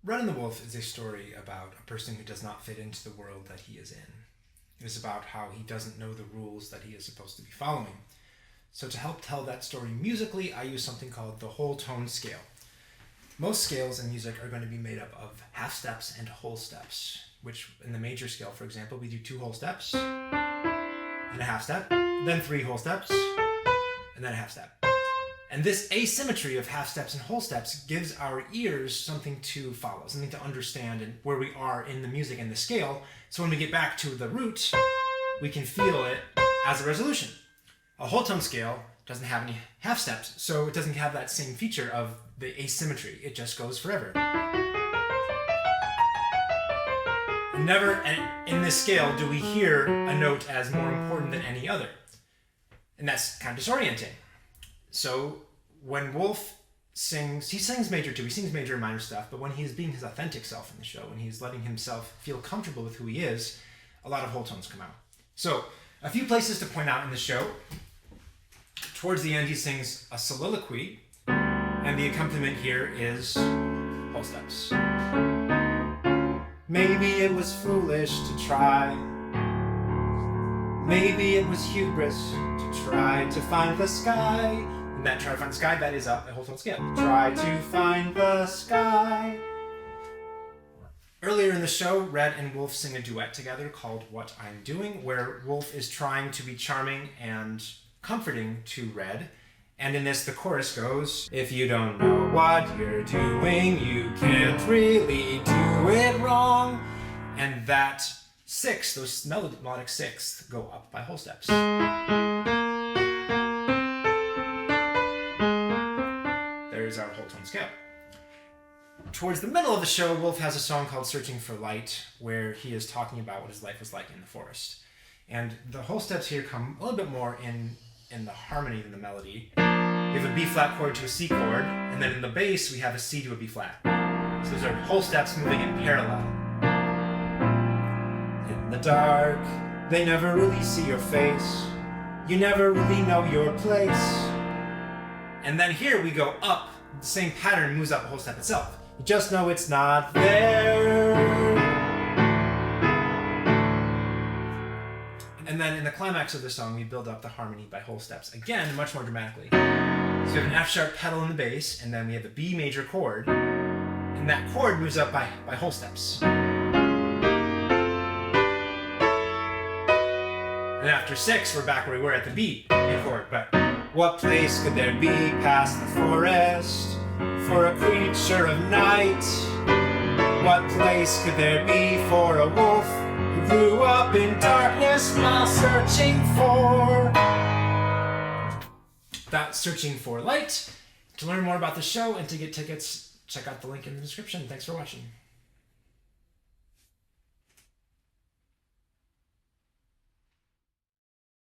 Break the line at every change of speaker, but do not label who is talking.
Red and the Wolf is a story about a person who does not fit into the world that he is in. It is about how he doesn't know the rules that he is supposed to be following. So to help tell that story musically, I use something called the whole tone scale. Most scales in music are going to be made up of half steps and whole steps, which in the major scale, for example, we do 2 whole steps and a half step, then 3 whole steps, and then a half step. And this asymmetry of half steps and whole steps gives our ears something to follow, something to understand and where we are in the music and the scale. So when we get back to the root, we can feel it as a resolution. A whole tone scale doesn't have any half steps, so it doesn't have that same feature of the asymmetry. It just goes forever. Never in this scale do we hear a note as more important than any other. And that's kind of disorienting. So when Wolf sings, he sings major too, he sings major and minor stuff, but when he's being his authentic self in the show, when he's letting himself feel comfortable with who he is, a lot of whole tones come out. So a few places to point out in the show. Towards the end he sings a soliloquy, and the accompaniment here is whole steps. Maybe it was foolish to try. Maybe it was hubris to try to find the sky. And that try to find the sky, that is a whole tone scale. Try to find the sky. Earlier in the show, Red and Wolf sing a duet together called What I'm Doing, where Wolf is trying to be charming and comforting to Red. And in this, the chorus goes, if you don't know what you're doing, you can't really do it wrong. And that sixth, those melodic sixths, go up by whole steps. There's our whole tone scale. Towards the middle of the show, Wolf has a song called Searching for Light, where he is talking about what his life was like in the forest. And the whole steps here come a little bit more in the harmony than the melody. We have a B flat chord to a C chord, and then in the bass we have a C to a B flat. So those are whole steps moving in parallel. In the dark, they never really see your face. You never really know your place. And then here we go up. The same pattern moves up the whole step itself. You just know it's not there. And then in the climax of the song, we build up the harmony by whole steps again, much more dramatically. So we have an F sharp pedal in the bass, and then we have a B major chord, and that chord moves up by whole steps. And after 6, we're back where we were at the B chord. But what place could there be past the forest for a creature of night? What place could there be for a wolf who grew up in darkness while searching for light? To learn more about the show and to get tickets, check out the link in the description. Thanks for watching.